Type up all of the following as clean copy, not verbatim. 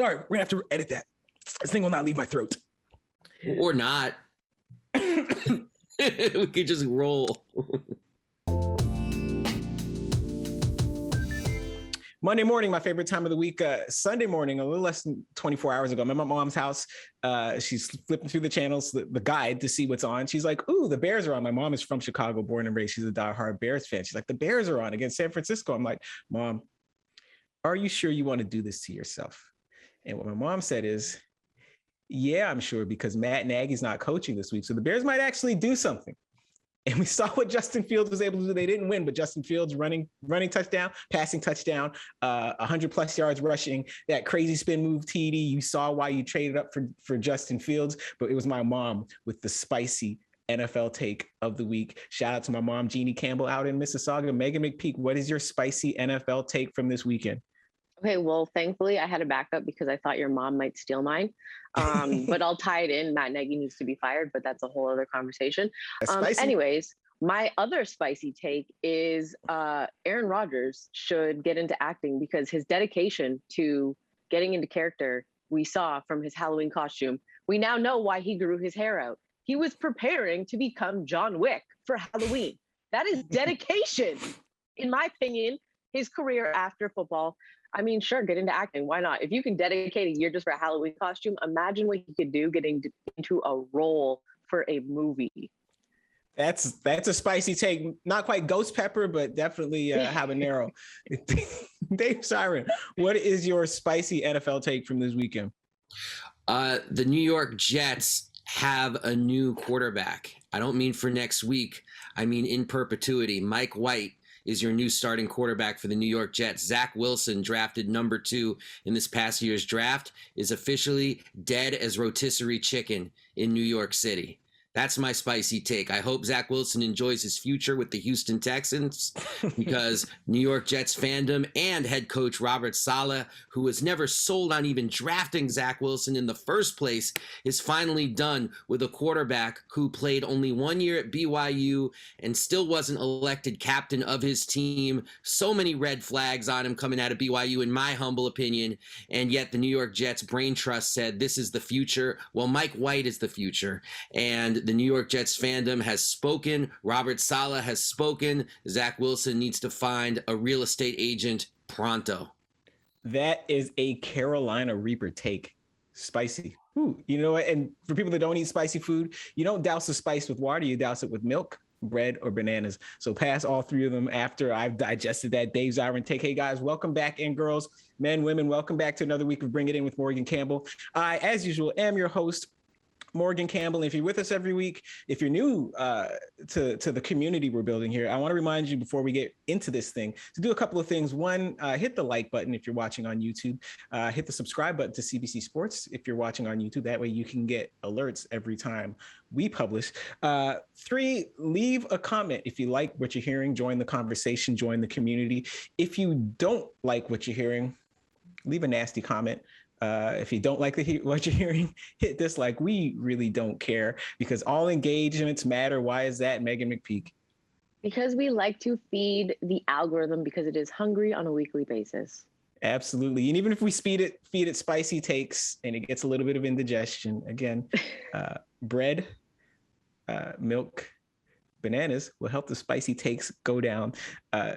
Sorry, we're gonna have to edit that. This thing will not leave my throat. Or not. We could just roll. Monday morning, my favorite time of the week. Sunday morning, a little less than 24 hours ago, I'm at my mom's house. She's flipping through the channels, the guide to see what's on. She's like, ooh, the Bears are on. My mom is from Chicago, born and raised. She's a diehard Bears fan. She's like, the Bears are on against San Francisco. I'm like, Mom, are you sure you want to do this to yourself? And what my mom said is, yeah, I'm sure, because Matt Nagy's not coaching this week. So the Bears might actually do something. And we saw what Justin Fields was able to do. They didn't win, but Justin Fields running touchdown, passing touchdown, 100 plus yards rushing, that crazy spin move TD. You saw why you traded up for Justin Fields, but it was my mom with the spicy NFL take of the week. Shout out to my mom, Jeannie Campbell, out in Mississauga. Meghan McPeak, what is your spicy NFL take from this weekend? Okay, well, thankfully I had a backup because I thought your mom might steal mine. But I'll tie it in. Matt Nagy needs to be fired, but that's a whole other conversation. Anyways, my other spicy take is Aaron Rodgers should get into acting because his dedication to getting into character we saw from his Halloween costume. We now know why he grew his hair out. He was preparing to become John Wick for Halloween. That is dedication. In my opinion, his career after football, I mean, sure, get into acting. Why not? If you can dedicate a year just for a Halloween costume, imagine what he could do getting into a role for a movie. That's a spicy take. Not quite ghost pepper, but definitely habanero. Dave Zirin, what is your spicy NFL take from this weekend? The New York Jets have a new quarterback. I don't mean for next week. I mean in perpetuity. Mike White is your new starting quarterback for the New York Jets. Zach Wilson, drafted number 2 in this past year's draft, is officially dead as rotisserie chicken in New York City. That's my spicy take. I hope Zach Wilson enjoys his future with the Houston Texans because New York Jets fandom and head coach Robert Saleh, who was never sold on even drafting Zach Wilson in the first place, is finally done with a quarterback who played only 1 year at BYU and still wasn't elected captain of his team. So many red flags on him coming out of BYU, in my humble opinion. And yet the New York Jets brain trust said this is the future. Well, Mike White is the future. And the New York Jets fandom has spoken. Robert Saleh has spoken. Zach Wilson needs to find a real estate agent pronto. That is a Carolina Reaper take. Spicy. Ooh, you know what? And for people that don't eat spicy food, you don't douse the spice with water. You douse it with milk, bread, or bananas. So pass all 3 of them after I've digested that Dave Zirin take. Hey, guys, welcome back. And girls, men, women, welcome back to another week of Bring It In with Morgan Campbell. I, as usual, am your host, Morgan Campbell. If you're with us every week, if you're new to the community we're building here, I want to remind you before we get into this thing to do a couple of things. One, hit the like button if you're watching on YouTube. Hit the subscribe button to CBC Sports if you're watching on YouTube. That way you can get alerts every time we publish. 3, leave a comment if you like what you're hearing. Join the conversation, join the community. If you don't like what you're hearing, leave a nasty comment. If you don't like what you're hearing, hit dislike. We really don't care because all engagements matter. Why is that, Meghan McPeak? Because we like to feed the algorithm because it is hungry on a weekly basis. Absolutely. And even if we feed it spicy takes and it gets a little bit of indigestion, again, bread, milk, bananas will help the spicy takes go down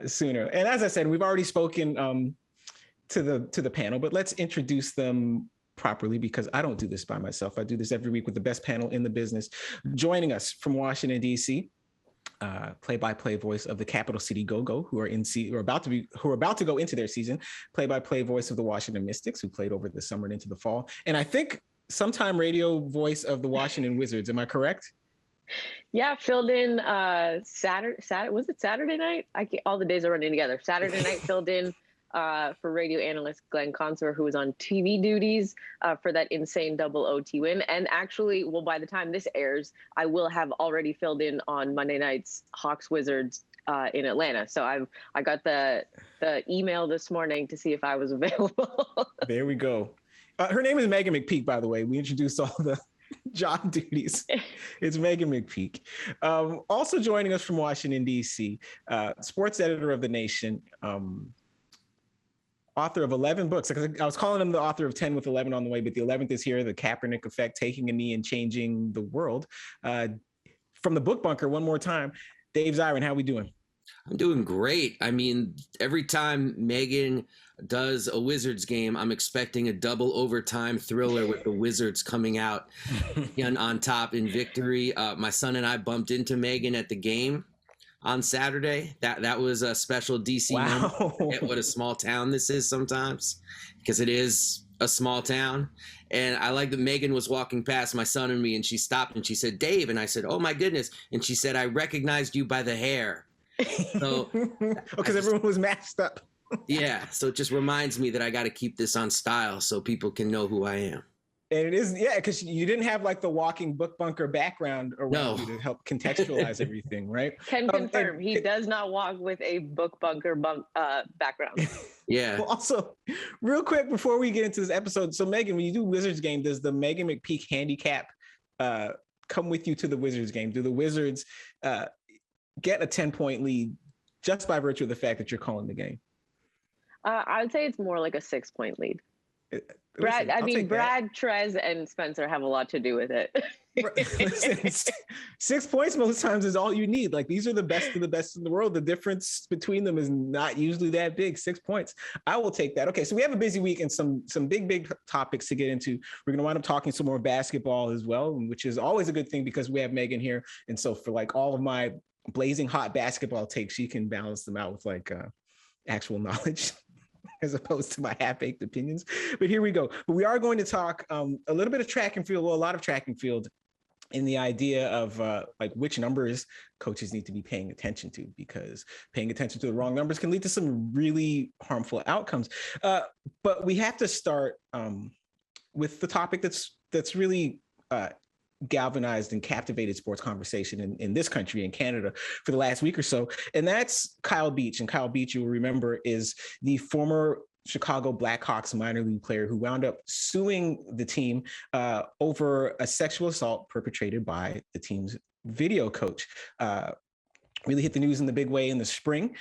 sooner. And as I said, we've already spoken to the panel, but let's introduce them properly because I don't do this by myself. I do this every week with the best panel in the business. Joining us from Washington, D.C., play-by-play voice of the Capital City Go-Go, who are about to go into their season. Play-by-play voice of the Washington Mystics, who played over the summer and into the fall, and I think sometime radio voice of the Washington Wizards. Am I correct? Yeah, filled in Saturday. Was it Saturday night? All the days are running together. Saturday night filled in for radio analyst Glenn Consor, who was on TV duties for that insane double OT win. And actually, well, by the time this airs, I will have already filled in on Monday night's Hawks Wizards in Atlanta. So I got the email this morning to see if I was available. There we go. Her name is Meghan McPeak, by the way. We introduced all the job duties. It's Meghan McPeak. Also joining us from Washington, D.C., sports editor of The Nation, author of 11 books. I was calling him the author of 10 with 11 on the way, but the 11th is here, The Kaepernick Effect, Taking a Knee and Changing the World. From the book bunker, one more time, Dave Zirin, how we doing? I'm doing great. I mean, every time Meghan does a Wizards game, I'm expecting a double overtime thriller with the Wizards coming out on top in victory. My son and I bumped into Meghan at the game on Saturday. That was a special DC moment. Forget what a small town this is sometimes, because it is a small town. And I like that Meghan was walking past my son and me, and she stopped and she said, "Dave," and I said, "Oh my goodness," and she said, "I recognized you by the hair." So because everyone was masked up. Yeah, so it just reminds me that I got to keep this on style so people can know who I am. And it is, yeah, because you didn't have like the walking book bunker background around you to help contextualize everything, right? Can confirm he does not walk with a book bunker background. Yeah. Well, also, real quick before we get into this episode, so Meghan, when you do Wizards game, does the Meghan McPeak handicap come with you to the Wizards game? Do the Wizards get a 10-point lead just by virtue of the fact that you're calling the game? I would say it's more like a 6-point lead. Brad, Trez, and Spencer have a lot to do with it. Listen, 6 points most times is all you need. Like, these are the best of the best in the world. The difference between them is not usually that big. 6 points. I will take that. Okay, so we have a busy week and some big topics to get into. We're going to wind up talking some more basketball as well, which is always a good thing because we have Meghan here. And so for like all of my blazing hot basketball takes, she can balance them out with like actual knowledge as opposed to my half-baked opinions. But here we go. But we are going to talk a little bit of track and field, well, a lot of track and field, in the idea of like which numbers coaches need to be paying attention to, because paying attention to the wrong numbers can lead to some really harmful outcomes. But we have to start with the topic that's really galvanized and captivated sports conversation in this country, in Canada, for the last week or so. And that's Kyle Beach. And Kyle Beach, you'll remember, is the former Chicago Blackhawks minor league player who wound up suing the team over a sexual assault perpetrated by the team's video coach. Really hit the news in the big way in the spring.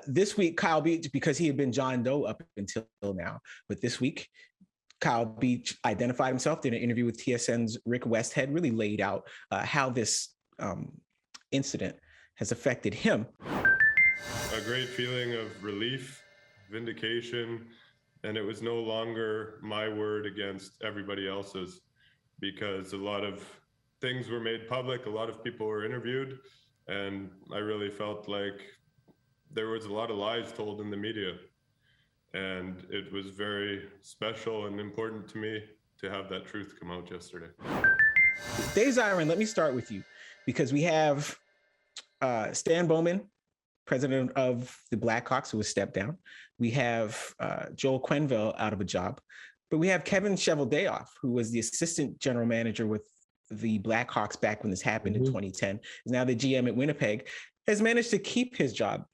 This week, Kyle Beach, because he had been John Doe up until now, but this week, Kyle Beach identified himself, did an interview with TSN's Rick Westhead, really laid out how this incident has affected him. A great feeling of relief, vindication, and it was no longer my word against everybody else's, because a lot of things were made public, a lot of people were interviewed, and I really felt like there was a lot of lies told in the media. And it was very special and important to me to have that truth come out yesterday. Dave Zirin, let me start with you, because we have Stan Bowman, president of the Blackhawks, who has stepped down. We have Joel Quenneville out of a job, but we have Kevin Cheveldayoff, who was the assistant general manager with the Blackhawks back when this happened in 2010, is now the GM at Winnipeg, has managed to keep his job.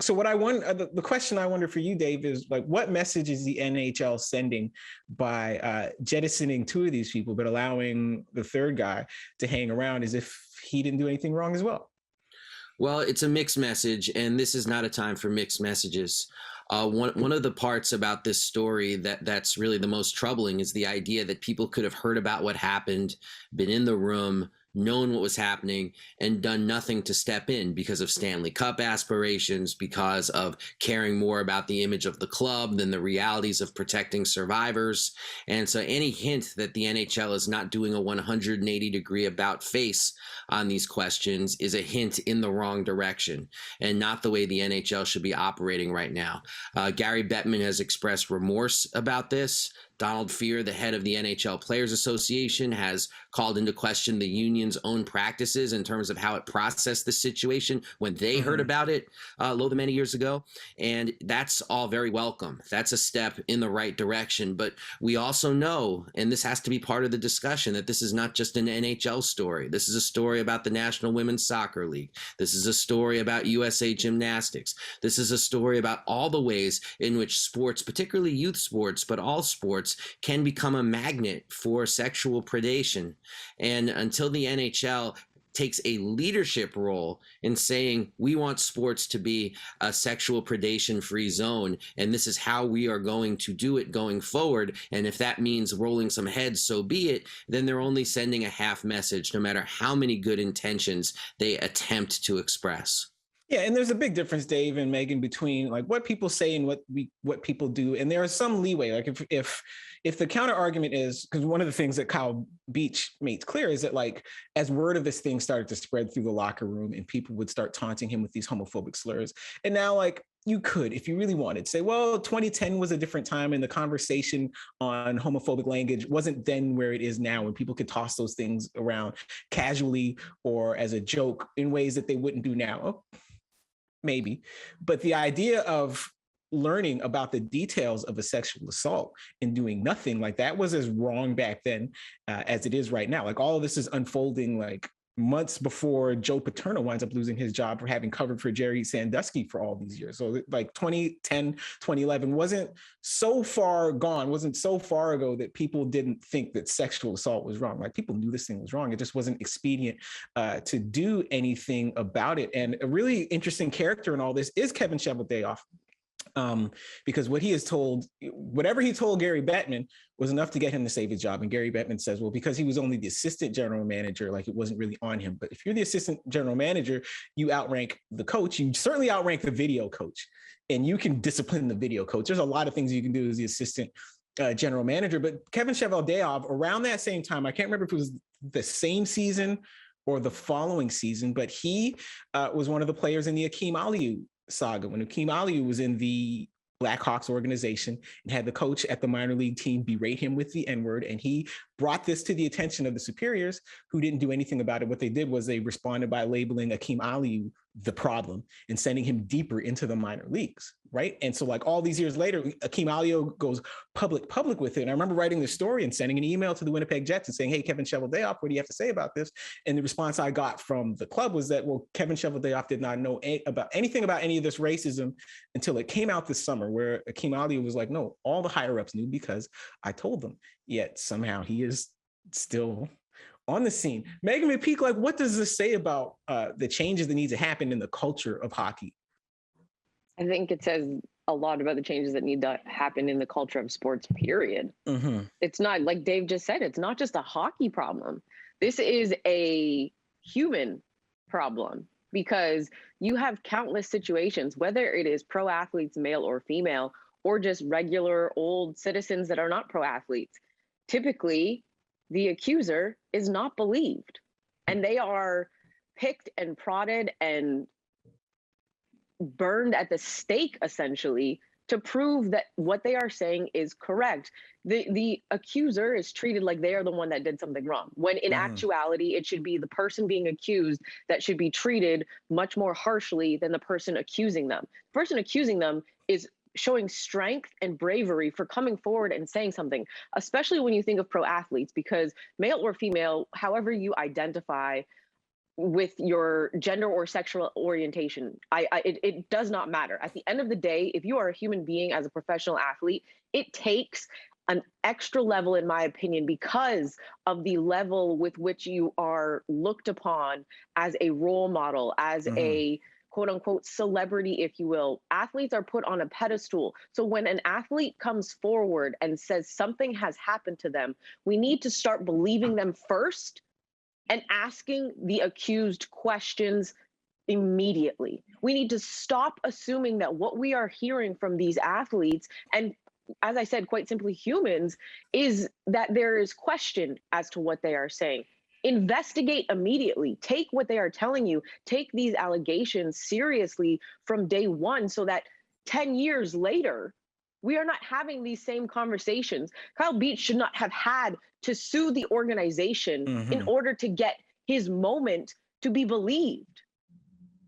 So what I want, the question I wonder for you, Dave, is like, what message is the NHL sending by jettisoning two of these people, but allowing the third guy to hang around as if he didn't do anything wrong as well? Well, it's a mixed message, and this is not a time for mixed messages. One of the parts about this story that's really the most troubling is the idea that people could have heard about what happened, been in the room, known what was happening, and done nothing to step in because of Stanley Cup aspirations, because of caring more about the image of the club than the realities of protecting survivors. And so any hint that the NHL is not doing a 180-degree about face on these questions is a hint in the wrong direction, and not the way the NHL should be operating right now. Gary Bettman has expressed remorse about this. Donald Fear, the head of the NHL Players Association, has called into question the union's own practices in terms of how it processed the situation when they heard about it many years ago. And that's all very welcome. That's a step in the right direction. But we also know, and this has to be part of the discussion, that this is not just an NHL story. This is a story about the National Women's Soccer League. This is a story about USA Gymnastics. This is a story about all the ways in which sports, particularly youth sports, but all sports, can become a magnet for sexual predation. And until the NHL takes a leadership role in saying, we want sports to be a sexual predation-free zone, and this is how we are going to do it going forward. And if that means rolling some heads, so be it, then they're only sending a half message, no matter how many good intentions they attempt to express. Yeah, and there's a big difference, Dave and Meghan, between like what people say and what people do. And there is some leeway. Like if the counter argument is, because one of the things that Kyle Beach made clear is that like as word of this thing started to spread through the locker room and people would start taunting him with these homophobic slurs. And now like you could, if you really wanted, say, well, 2010 was a different time and the conversation on homophobic language wasn't then where it is now, when people could toss those things around casually or as a joke in ways that they wouldn't do now. Oh, maybe. But the idea of learning about the details of a sexual assault and doing nothing, like that was as wrong back then as it is right now. Like all of this is unfolding like months before Joe Paterno winds up losing his job for having covered for Jerry Sandusky for all these years. So like 2010, 2011 wasn't so far gone, wasn't so far ago that people didn't think that sexual assault was wrong. Like people knew this thing was wrong. It just wasn't expedient to do anything about it. And a really interesting character in all this is Kevin Cheveldayoff. Because what he has told, whatever he told Gary Bettman was enough to get him to save his job. And Gary Bettman says, well, because he was only the assistant general manager, like it wasn't really on him. But if you're the assistant general manager, you outrank the coach. You certainly outrank the video coach, and you can discipline the video coach. There's a lot of things you can do as the assistant general manager. But Kevin Cheveldayoff, around that same time, I can't remember if it was the same season or the following season, but he was one of the players in the Akeem Aliu saga when Akeem Aliu was in the Blackhawks organization and had the coach at the minor league team berate him with the N-word. And he brought this to the attention of the superiors, who didn't do anything about it. What they did was they responded by labeling Akeem Aliu the problem and sending him deeper into the minor leagues, right? And so like all these years later, Akeem Aliu goes public with it. And I remember writing this story and sending an email to the Winnipeg Jets and saying, hey, Kevin Cheveldayoff, what do you have to say about this? And the response I got from the club was that, well, Kevin Cheveldayoff did not know anything about any of this racism until it came out this summer, where Akeem Aliu was like, no, all the higher ups knew because I told them. Yet somehow he is still on the scene. Meghan McPeak, like, what does this say about the changes that need to happen in the culture of hockey? I think it says a lot about the changes that need to happen in the culture of sports, period. Mm-hmm. It's not, like Dave just said, it's not just a hockey problem. This is a human problem, because you have countless situations, whether it is pro athletes, male or female, or just regular old citizens that are not pro athletes. Typically, the accuser is not believed, and they are picked and prodded and burned at the stake, essentially, to prove that what they are saying is correct. The accuser is treated like they are the one that did something wrong, when in actuality, it should be the person being accused that should be treated much more harshly than the person accusing them. The person accusing them is showing strength and bravery for coming forward and saying something, especially when you think of pro athletes, because male or female, however you identify with your gender or sexual orientation, it does not matter. At the end of the day, if you are a human being as a professional athlete, it takes an extra level, in my opinion, because of the level with which you are looked upon as a role model, as a quote unquote celebrity, if you will. Athletes are put on a pedestal. So when an athlete comes forward and says something has happened to them, we need to start believing them first and asking the accused questions immediately. We need to stop assuming that what we are hearing from these athletes, and as I said, quite simply humans, is that there is question as to what they are saying. Investigate immediately. Take what they are telling you. Take these allegations seriously from day one, so that 10 years later, we are not having these same conversations. Kyle Beach should not have had to sue the organization in order to get his moment to be believed.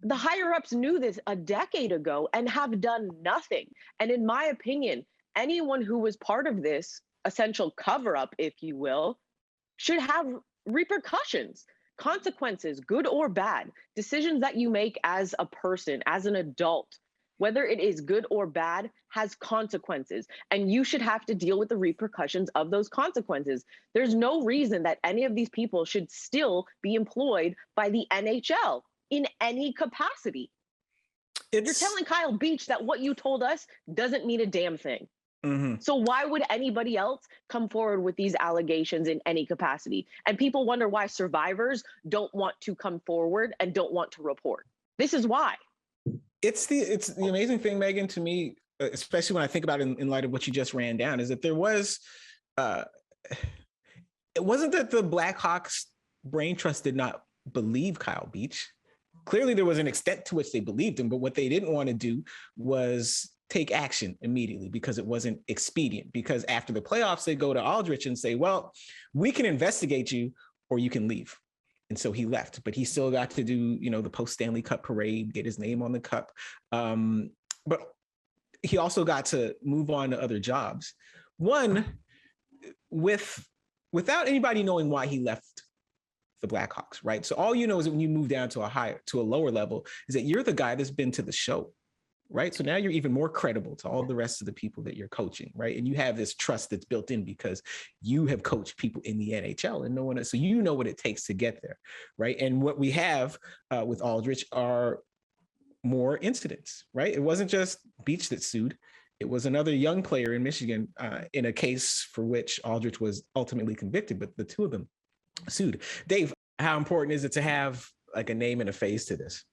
The higher ups knew this a decade ago and have done nothing. And in my opinion, anyone who was part of this essential cover up, if you will, should have repercussions, consequences, good or bad, decisions that you make as a person, as an adult. whether it is good or bad, has consequences. And you should have to deal with the repercussions of those consequences. There's no reason that any of these people should still be employed by the NHL in any capacity. You're telling Kyle Beach that what you told us doesn't mean a damn thing. So why would anybody else come forward with these allegations in any capacity? And people wonder why survivors don't want to come forward and don't want to report. This is why. It's the amazing thing, Meghan, to me, especially when I think about it in light of what you just ran down, is that there was, it wasn't that the Blackhawks brain trust did not believe Kyle Beach. Clearly there was an extent to which they believed him, but what they didn't want to do was take action immediately because it wasn't expedient. Because after the playoffs, they go to Aldrich and say, well, we can investigate you or you can leave. And so he left, but he still got to do, the post-Stanley Cup parade, get his name on the cup. But he also got to move on to other jobs. One, without anybody knowing why he left the Blackhawks, right? So all you know is that when you move down to a lower level, is that you're the guy that's been to the show, right? So now you're even more credible to all the rest of the people that you're coaching, right? And you have this trust that's built in because you have coached people in the NHL and no one else. So you know what it takes to get there, right? And what we have with Aldrich are more incidents, right? It wasn't just Beach that sued. It was another young player in Michigan in a case for which Aldrich was ultimately convicted, but the two of them sued. Dave, how important is it to have like a name and a face to this?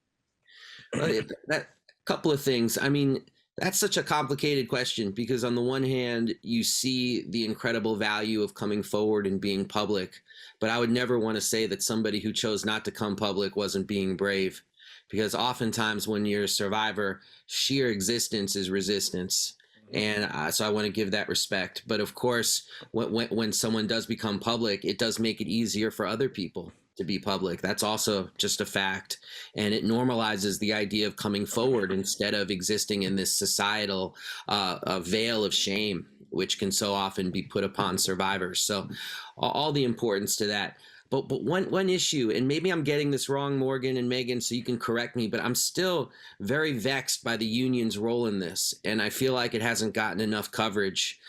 That couple of things. I mean, that's such a complicated question because on the one hand, you see the incredible value of coming forward and being public, but I would never want to say that somebody who chose not to come public wasn't being brave, because oftentimes when you're a survivor, sheer existence is resistance. And so I want to give that respect. But of course, when someone does become public, it does make it easier for other people to be public. That's also just a fact. And it normalizes the idea of coming forward instead of existing in this societal veil of shame, which can so often be put upon survivors. So all the importance to that. But one issue, and maybe I'm getting this wrong, Morgan and Meghan, so you can correct me, but I'm still very vexed by the union's role in this. And I feel like it hasn't gotten enough coverage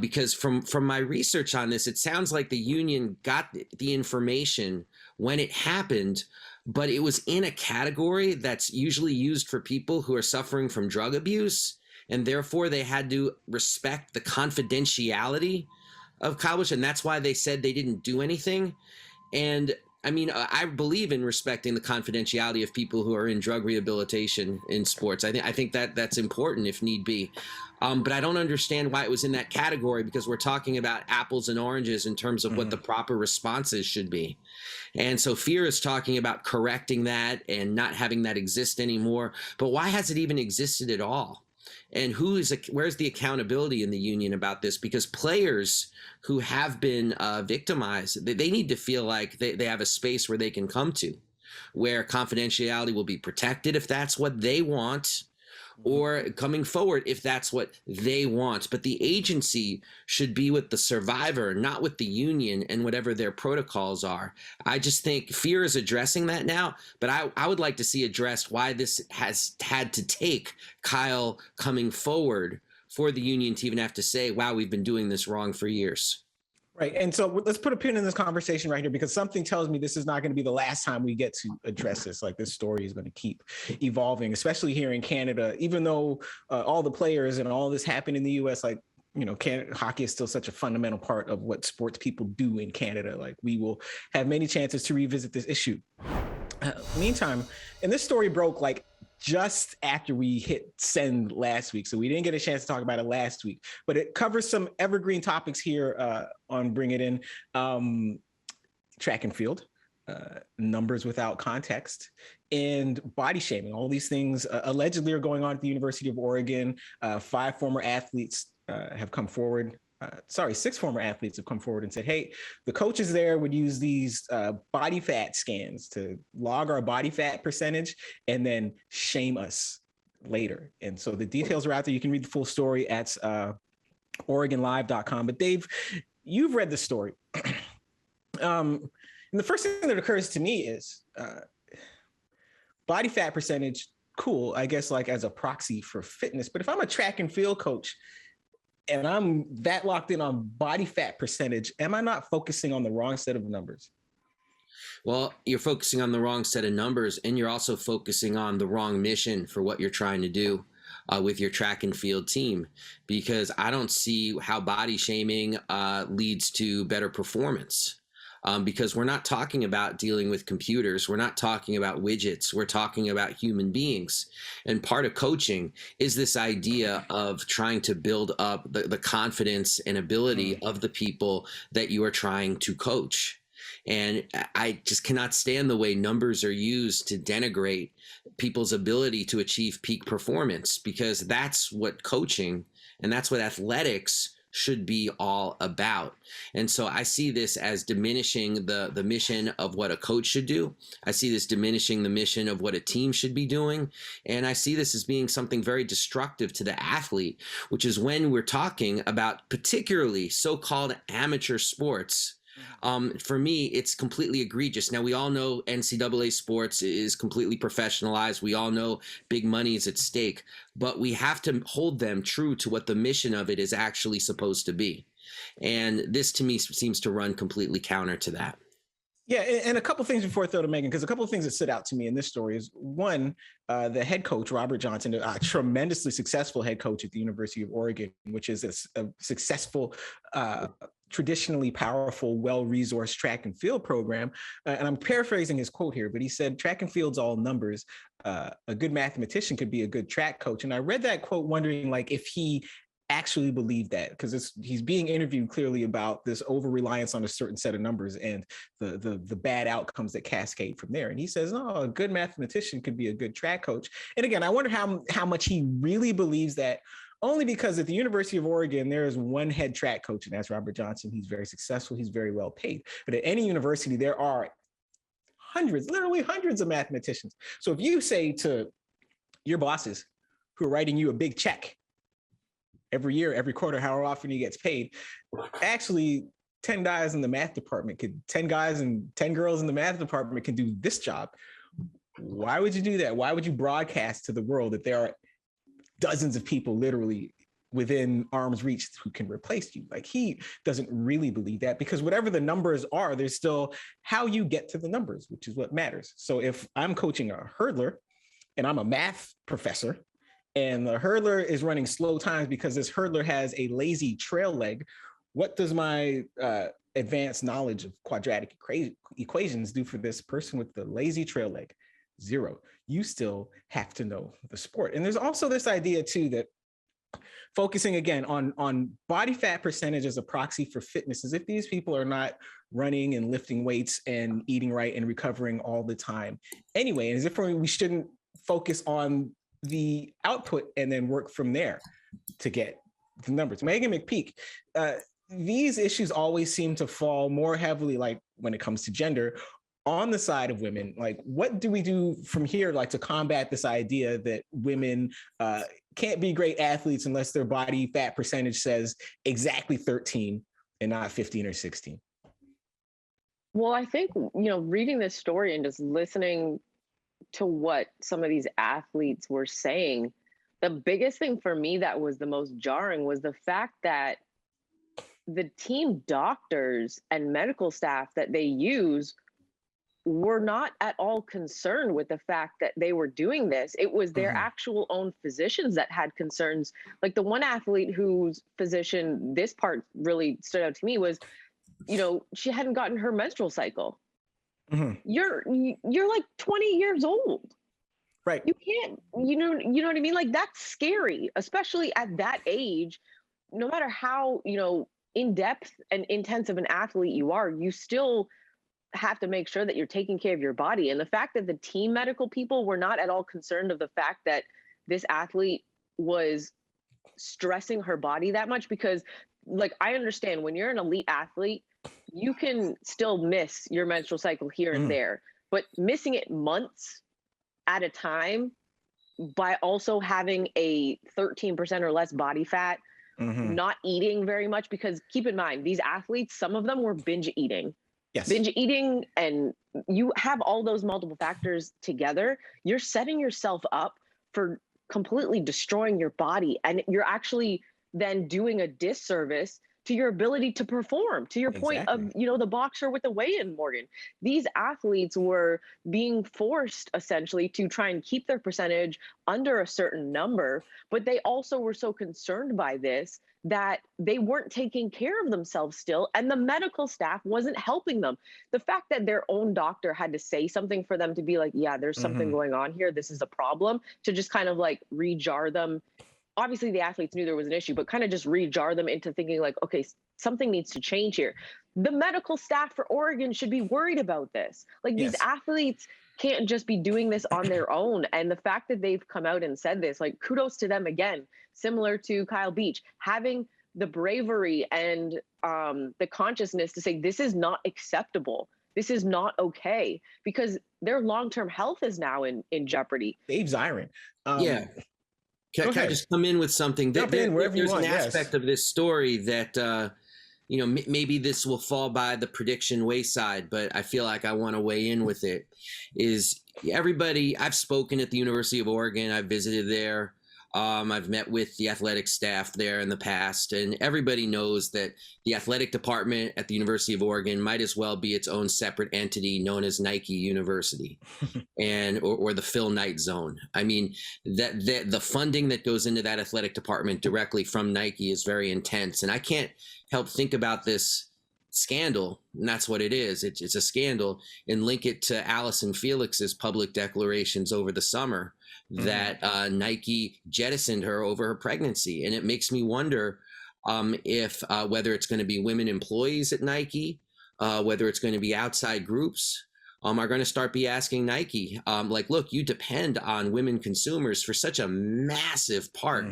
because from my research on this, it sounds like the union got the information when it happened, but it was in a category that's usually used for people who are suffering from drug abuse. And therefore, they had to respect the confidentiality of college. And that's why they said they didn't do anything. And I mean, I believe in respecting the confidentiality of people who are in drug rehabilitation in sports. I think that that's important if need be. But I don't understand why it was in that category, because we're talking about apples and oranges in terms of what the proper responses should be. And so Fear is talking about correcting that and not having that exist anymore. But why has it even existed at all? And where's the accountability in the union about this? Because players who have been victimized, they need to feel like they have a space where they can come to, where confidentiality will be protected if that's what they want, or coming forward if that's what they want. But the agency should be with the survivor, not with the union and whatever their protocols are. I just think Fear is addressing that now, but I would like to see addressed why this has had to take Kyle coming forward for the union to even have to say, wow, we've been doing this wrong for years. Right. And so let's put a pin in this conversation right here, because something tells me this is not going to be the last time we get to address this. Like, this story is going to keep evolving, especially here in Canada, even though all the players and all this happened in the US, like, hockey is still such a fundamental part of what sports people do in Canada. Like, we will have many chances to revisit this issue. Meantime, and this story broke like just after we hit send last week, so we didn't get a chance to talk about it last week, but it covers some evergreen topics here on Bring It In. Track and field, numbers without context, and body shaming. All these things allegedly are going on at the University of Oregon. 5 former athletes have come forward. 6 former athletes have come forward and said, hey, the coaches there would use these body fat scans to log our body fat percentage and then shame us later. And so the details are out there. You can read the full story at OregonLive.com. But Dave, you've read the story. And the first thing that occurs to me is body fat percentage cool, I guess, like as a proxy for fitness. But if I'm a track and field coach and I'm that locked in on body fat percentage, am I not focusing on the wrong set of numbers? Well, you're focusing on the wrong set of numbers, and you're also focusing on the wrong mission for what you're trying to do with your track and field team, because I don't see how body shaming leads to better performance. Because we're not talking about dealing with computers. We're not talking about widgets. We're talking about human beings. And part of coaching is this idea of trying to build up the confidence and ability of the people that you are trying to coach. And I just cannot stand the way numbers are used to denigrate people's ability to achieve peak performance, because that's what coaching and that's what athletics should be all about. And so I see this as diminishing the mission of what a coach should do. I see this diminishing the mission of what a team should be doing. And I see this as being something very destructive to the athlete, which is when we're talking about particularly so-called amateur sports. For me, it's completely egregious. Now, we all know NCAA sports is completely professionalized. We all know big money is at stake, but we have to hold them true to what the mission of it is actually supposed to be. And this, to me, seems to run completely counter to that. Yeah, and a couple of things before I throw to Meghan, because a couple of things that stood out to me in this story is, one, the head coach, Robert Johnson, a tremendously successful head coach at the University of Oregon, which is a successful, traditionally powerful, well-resourced track and field program. And I'm paraphrasing his quote here, but he said, track and field's all numbers. A good mathematician could be a good track coach. And I read that quote wondering like if he actually believe that, because he's being interviewed clearly about this over reliance on a certain set of numbers and the bad outcomes that cascade from there. And he says, no, a good mathematician could be a good track coach. And again, I wonder how much he really believes that, only because at the University of Oregon, there is one head track coach, and that's Robert Johnson. He's very successful. He's very well paid. But at any university, there are hundreds, literally hundreds of mathematicians. So if you say to your bosses who are writing you a big check every year, every quarter, however often he gets paid, actually 10 guys in the math department 10 guys and 10 girls in the math department can do this job. Why would you do that? Why would you broadcast to the world that there are dozens of people literally within arm's reach who can replace you? Like, he doesn't really believe that, because whatever the numbers are, there's still how you get to the numbers, which is what matters. So if I'm coaching a hurdler and I'm a math professor, and the hurdler is running slow times because this hurdler has a lazy trail leg, what does my advanced knowledge of quadratic equations do for this person with the lazy trail leg? Zero. You still have to know the sport. And there's also this idea too that focusing again on body fat percentage as a proxy for fitness, as if these people are not running and lifting weights and eating right and recovering all the time anyway, and as if we shouldn't focus on the output and then work from there to get the numbers. Meghan McPeak, these issues always seem to fall more heavily, like when it comes to gender, on the side of women. Like, what do we do from here, like, to combat this idea that women can't be great athletes unless their body fat percentage says exactly 13 and not 15 or 16? Well, I think, reading this story and just listening to what some of these athletes were saying, the biggest thing for me that was the most jarring was the fact that the team doctors and medical staff that they use were not at all concerned with the fact that they were doing this. It was their actual own physicians that had concerns. Like, the one athlete whose physician, this part really stood out to me, was, she hadn't gotten her menstrual cycle. You're like 20 years old. Right. You can't, you know what I mean? Like, that's scary, especially at that age. No matter how, in depth and intense of an athlete you are, you still have to make sure that you're taking care of your body. And the fact that the team medical people were not at all concerned of the fact that this athlete was stressing her body that much, because, like, I understand when you're an elite athlete, you can still miss your menstrual cycle here and there, but missing it months at a time by also having a 13% or less body fat, not eating very much, because keep in mind, these athletes, some of them were binge eating. Yes. Binge eating, and you have all those multiple factors together, you're setting yourself up for completely destroying your body. And you're actually then doing a disservice to your ability to perform, to your point of, the boxer with the weigh-in, Morgan. These athletes were being forced essentially to try and keep their percentage under a certain number, but they also were so concerned by this that they weren't taking care of themselves still, and the medical staff wasn't helping them. The fact that their own doctor had to say something for them to be like, yeah, there's something going on here, this is a problem, to just kind of like re-jar them. Obviously the athletes knew there was an issue, but kind of just re-jar them into thinking like, okay, something needs to change here. The medical staff for Oregon should be worried about this. Like, these athletes can't just be doing this on their own. And the fact that they've come out and said this, like, kudos to them again, similar to Kyle Beach, having the bravery and the consciousness to say, this is not acceptable. This is not okay, because their long-term health is now in jeopardy. Dave Zirin. Can I just come in with something? Jump in wherever you want. There's an aspect of this story that, maybe this will fall by the prediction wayside, but I feel like I want to weigh in with it. Is everybody, I've spoken at the University of Oregon. I've visited there. I've met with the athletic staff there in the past, and everybody knows that the athletic department at the University of Oregon might as well be its own separate entity known as Nike University or the Phil Knight zone. I mean, the funding that goes into that athletic department directly from Nike is very intense. And I can't help think about this scandal, and that's what it is. It's a scandal, and link it to Allison Felix's public declarations over the summer that Nike jettisoned her over her pregnancy. And it makes me wonder if whether it's going to be women employees at Nike, whether it's going to be outside groups, are going to start be asking Nike, look, you depend on women consumers for such a massive part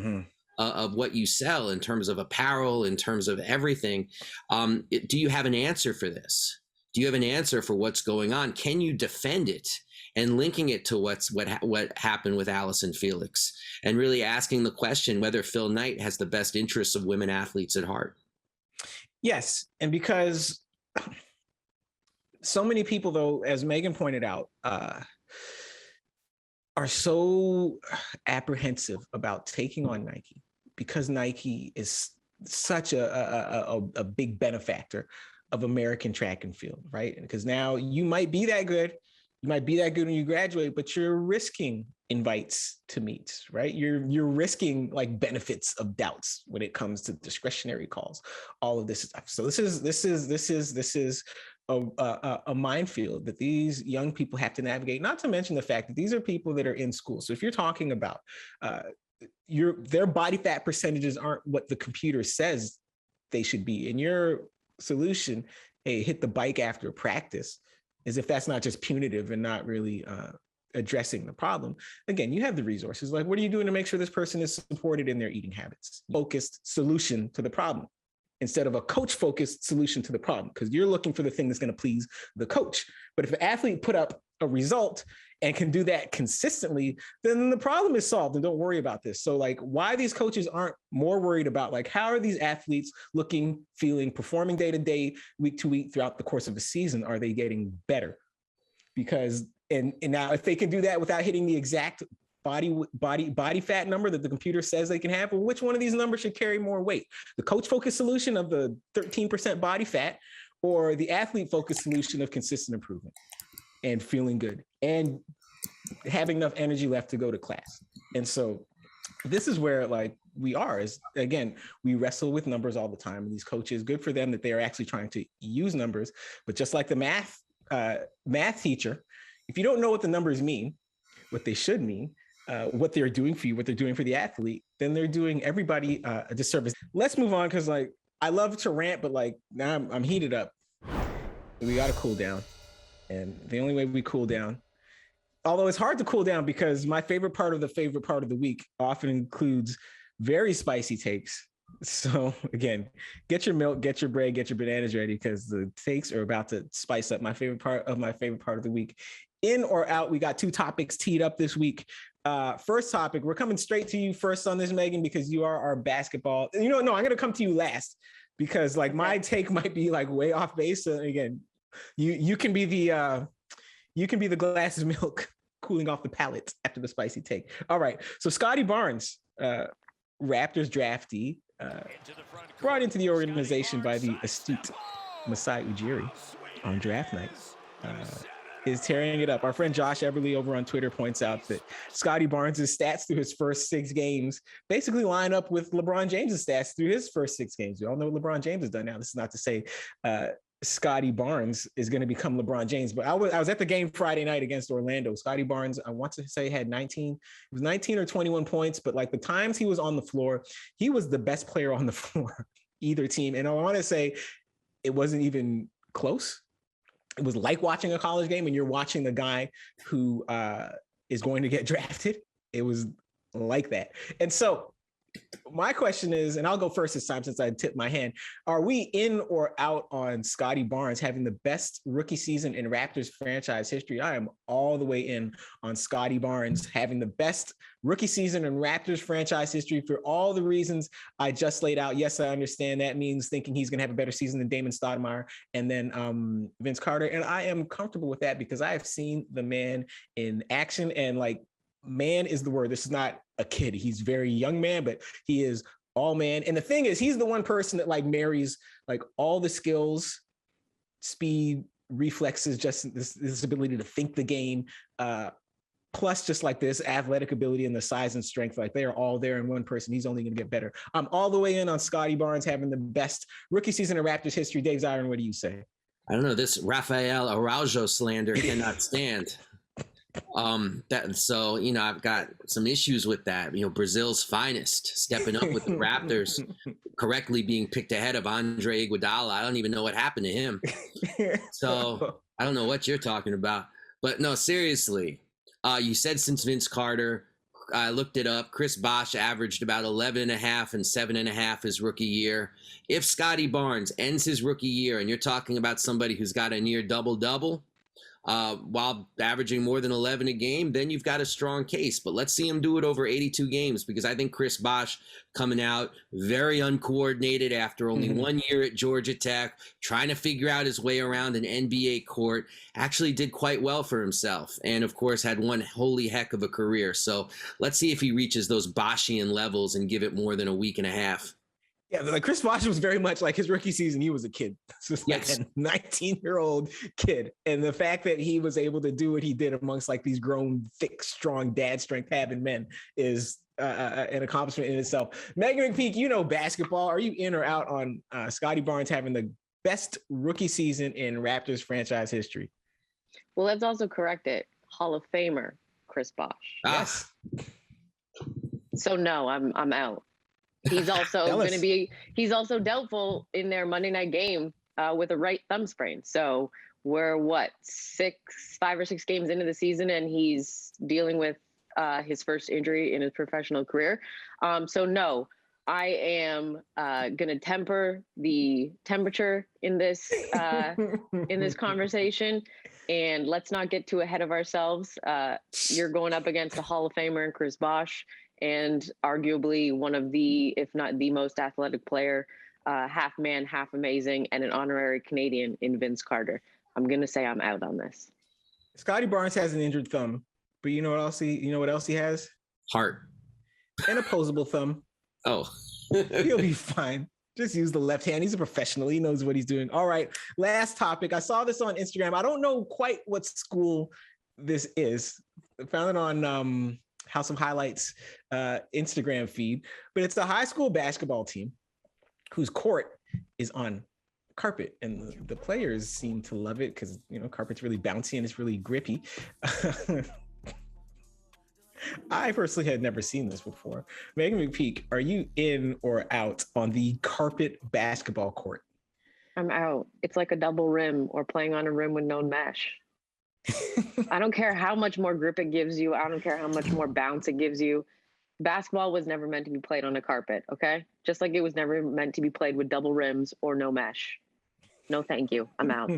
of what you sell in terms of apparel, in terms of everything. Do you have an answer for this? Do you have an answer for what's going on? Can you defend it? And linking it to what happened with Allison Felix, and really asking the question whether Phil Knight has the best interests of women athletes at heart. Yes, and because so many people, though, as Meghan pointed out, are so apprehensive about taking on Nike, because Nike is such a big benefactor of American track and field, right? Because now you might be that good. You might be that good when you graduate, but you're risking invites to meets, right? You're risking like benefits of doubts when it comes to discretionary calls, all of this stuff. So this is a minefield that these young people have to navigate. Not to mention the fact that these are people that are in school. So if you're talking about their body fat percentages aren't what the computer says they should be, and your solution, hey, hit the bike after practice, as if that's not just punitive and not really addressing the problem. Again, you have the resources. Like, what are you doing to make sure this person is supported in their eating habits? Focused solution to the problem instead of a coach-focused solution to the problem, because you're looking for the thing that's going to please the coach. But if an athlete put up a result and can do that consistently, then the problem is solved, and don't worry about this. So like, why these coaches aren't more worried about like, how are these athletes looking, feeling, performing day to day, week to week throughout the course of a season? Are they getting better? Because, and now if they can do that without hitting the exact body fat number that the computer says they can have, well, which one of these numbers should carry more weight? The coach-focused solution of the 13% body fat, or the athlete-focused solution of consistent improvement and feeling good and having enough energy left to go to class? And so this is where like we are, is again, we wrestle with numbers all the time. And these coaches, good for them that they are actually trying to use numbers. But just like the math teacher, if you don't know what the numbers mean, what they should mean, what they're doing for you, what they're doing for the athlete, then they're doing everybody a disservice. Let's move on, because like I love to rant, but like now I'm heated up. We got to cool down. And the only way we cool down, although it's hard to cool down because my favorite part of the week often includes very spicy takes. So again, get your milk, get your bread, get your bananas ready, because the takes are about to spice up my favorite part of the week. In or out, we got two topics teed up this week. First topic, we're coming straight to you first on this, Meghan, because you are our basketball. No, I'm going to come to you last, because like my take might be like way off base. So again, you can be the glasses milk cooling off the palate after the spicy take. All right. So Scottie Barnes, Raptors draftee, brought into the organization by the astute Masai Ujiri on draft night, is tearing it up. Our friend Josh Everly over on Twitter points out that Scottie Barnes' stats through his first 6 games basically line up with LeBron James' stats through his first 6 games. We all know what LeBron James has done now. This is not to say Scottie Barnes is going to become LeBron James, but I was at the game Friday night against Orlando. Scottie Barnes, I want to say, had 19 or 21 points, but like the times he was on the floor, he was the best player on the floor, either team. And I want to say it wasn't even close. It was like watching a college game and you're watching the guy who is going to get drafted. It was like that. And so my question is, and I'll go first this time since I tipped my hand, are we in or out on Scottie Barnes having the best rookie season in Raptors franchise history? I am all the way in on Scottie Barnes having the best rookie season in Raptors franchise history for all the reasons I just laid out. Yes, I understand that means thinking he's going to have a better season than Damon Stoudemire and then Vince Carter. And I am comfortable with that because I have seen the man in action, and like, man is the word. This is not a kid. He's very young man, but he is all man. And the thing is, he's the one person that like marries like all the skills, speed, reflexes, just this ability to think the game, plus just like this athletic ability and the size and strength. Like they are all there in one person. He's only going to get better. I'm all the way in on Scottie Barnes having the best rookie season in Raptors history. Dave Zirin, what do you say? I don't know. This Rafael Araujo slander cannot stand. So, you know, I've got some issues with that. You know, Brazil's finest stepping up with the Raptors, correctly being picked ahead of Andre Iguodala. I don't even know what happened to him. So I don't know what you're talking about. But no, seriously, you said since Vince Carter, I looked it up. Chris Bosh averaged about 11.5 and 7.5 his rookie year. If Scottie Barnes ends his rookie year and you're talking about somebody who's got a near double-double, while averaging more than 11 a game, then you've got a strong case. But let's see him do it over 82 games, because I think Chris Bosh coming out very uncoordinated after only 1 year at Georgia Tech, trying to figure out his way around an NBA court, actually did quite well for himself. And of course had one holy heck of a career. So let's see if he reaches those Boschian levels and give it more than a week and a half. Yeah, like Chris Bosh was very much like his rookie season. He was a kid. This was like a 19-year-old kid. And the fact that he was able to do what he did amongst like these grown, thick, strong, dad strength having men is an accomplishment in itself. Meghan McPeak, you know basketball. Are you in or out on Scottie Barnes having the best rookie season in Raptors franchise history? Well, let's also correct it. Hall of Famer Chris Bosh. Yes. So no, I'm out. He's also going to be, he's also doubtful in their Monday night game with a right thumb sprain. So we're 5 or 6 games into the season, and he's dealing with his first injury in his professional career. So no, I am going to temper the temperature in this conversation, and let's not get too ahead of ourselves. You're going up against a Hall of Famer in Chris Bosh, and arguably one of the, if not the most athletic player, half man, half amazing, and an honorary Canadian in Vince Carter. I'm going to say I'm out on this. Scottie Barnes has an injured thumb, but you know what else he has? Heart. An opposable thumb. Oh. He'll be fine. Just use the left hand. He's a professional. He knows what he's doing. All right. Last topic. I saw this on Instagram. I don't know quite what school this is. I found it on House of Highlights Instagram feed, but it's a high school basketball team whose court is on carpet, and the players seem to love it because, you know, carpet's really bouncy and it's really grippy. I personally had never seen this before. Meghan McPeak, are you in or out on the carpet basketball court? I'm out. It's like a double rim or playing on a rim with no mesh. I don't care how much more grip it gives you. I don't care how much more bounce it gives you. Basketball was never meant to be played on a carpet, okay? Just like it was never meant to be played with double rims or no mesh. No, thank you. I'm out.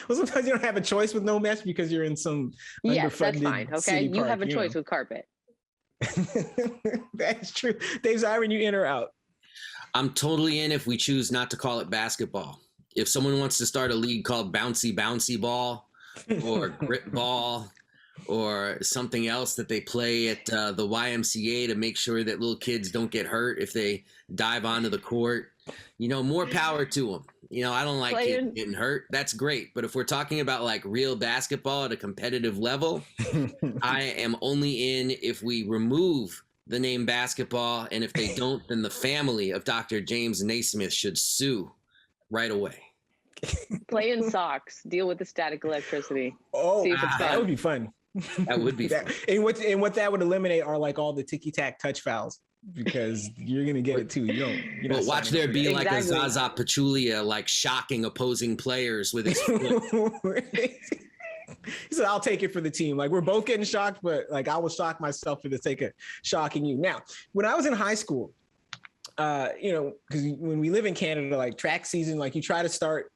Well, sometimes you don't have a choice with no mesh because you're in some yes, that's fine, okay? City You park, have a choice with carpet. That's true. Dave Zirin, you in or out? I'm totally in if we choose not to call it basketball. If someone wants to start a league called Bouncy Bouncy Ball or Grip Ball or something else that they play at the YMCA to make sure that little kids don't get hurt if they dive onto the court. More power to them. I don't like kids getting hurt. That's great. But if we're talking about like real basketball at a competitive level, I am only in if we remove the name basketball. And if they don't, then the family of Dr. James Naismith should sue right away. Play in socks. Deal with the static electricity. Oh, that would be fun. That would be fun. And what that would eliminate are like all the ticky-tack touch fouls, because you're gonna get it too. You don't watch there be like a Zaza Pachulia like shocking opposing players with his foot. He said, "I'll take it for the team. Like, we're both getting shocked, but like I will shock myself for the sake of shocking you." Now, when I was in high school, because when we live in Canada, like track season, like you try to start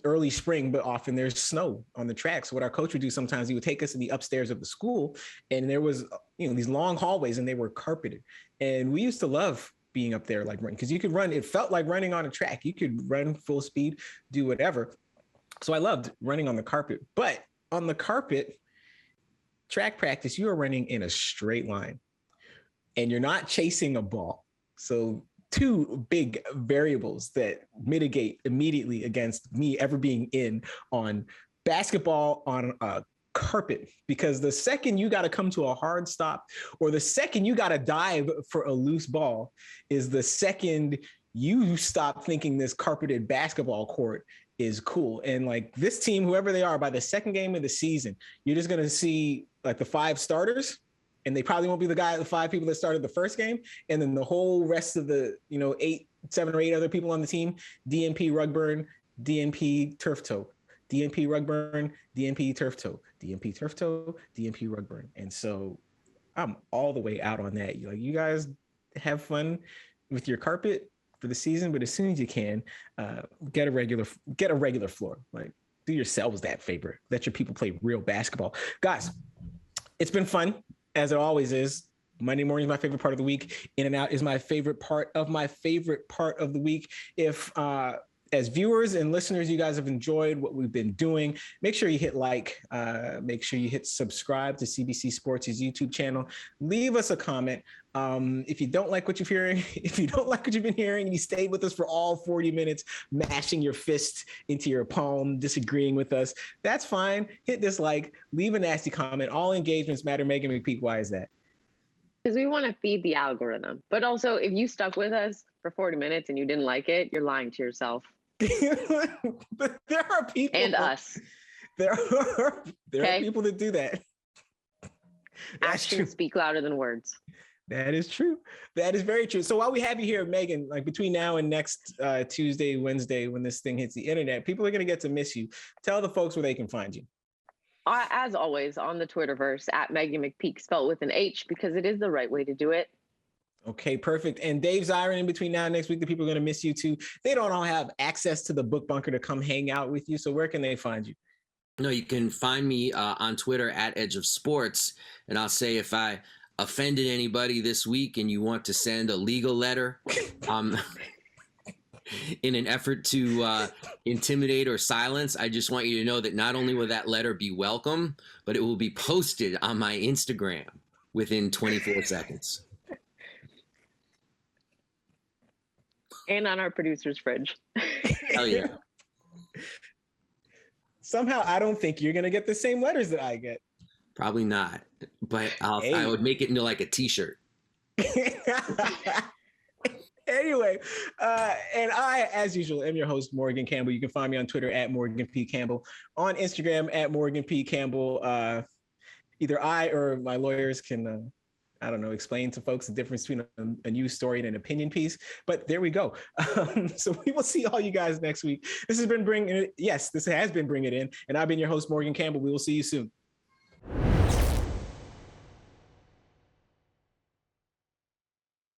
early spring, but often there's snow on the track. So what our coach would do sometimes, he would take us to the upstairs of the school, and there was these long hallways, and they were carpeted, and we used to love being up there, like running, because you could run. It felt like running on a track. You could run full speed, do whatever. So I loved running on the carpet. But on the carpet, track practice, you are running in a straight line, and you're not chasing a ball. So two big variables that mitigate immediately against me ever being in on basketball on a carpet, because the second you got to come to a hard stop, or the second you got to dive for a loose ball, is the second you stop thinking this carpeted basketball court is cool. And like this team, whoever they are, by the second game of the season, you're just going to see like the 5 starters, and they probably won't be the 5 people that started the first game. And then the whole rest of the, 7 or 8 other people on the team, DNP, rugburn, DNP, turf toe, DNP, rugburn, DNP, turf toe, DNP, turf toe, DNP, rugburn. And so I'm all the way out on that. You guys have fun with your carpet for the season, but as soon as you can, get a regular floor. Like, do yourselves that favor. Let your people play real basketball. Guys, it's been fun, as it always is. Monday morning is my favorite part of the week. In and out is my favorite part of the week. If as viewers and listeners, you guys have enjoyed what we've been doing, make sure you hit like, make sure you hit subscribe to CBC Sports' YouTube channel. Leave us a comment. If you don't like what you're hearing, if you don't like what you've been hearing, and you stayed with us for all 40 minutes, mashing your fist into your palm, disagreeing with us, that's fine. Hit dislike, leave a nasty comment. All engagements matter. Meghan McPeak, why is that? Because we want to feed the algorithm. But also, if you stuck with us for 40 minutes and you didn't like it, you're lying to yourself. But there are people, and us. There are people that do that. Actions speak louder than words. That is true. That is very true. So while we have you here, Meghan, like between now and next Tuesday, Wednesday, when this thing hits the internet, people are going to get to miss you. Tell the folks where they can find you. As always, on the Twitterverse, at Meghan McPeak, spelled with an H, because it is the right way to do it. Okay, perfect. And Dave, Zirin, in between now and next week, the people are going to miss you too. They don't all have access to the book bunker to come hang out with you. So where can they find you? No, you can find me on Twitter at Edge of Sports. And I'll say if I offended anybody this week and you want to send a legal letter in an effort to intimidate or silence, I just want you to know that not only will that letter be welcome, but it will be posted on my Instagram within 24 seconds. And on our producer's fridge. Oh, yeah. Somehow, I don't think you're going to get the same letters that I get. Probably not, but I would make it into like a T-shirt. Anyway, and I, as usual, am your host, Morgan Campbell. You can find me on Twitter at Morgan P. Campbell, on Instagram at Morgan P. Campbell. Either I or my lawyers can, explain to folks the difference between a news story and an opinion piece. But there we go. So we will see all you guys next week. This has been Bring It In. And I've been your host, Morgan Campbell. We will see you soon.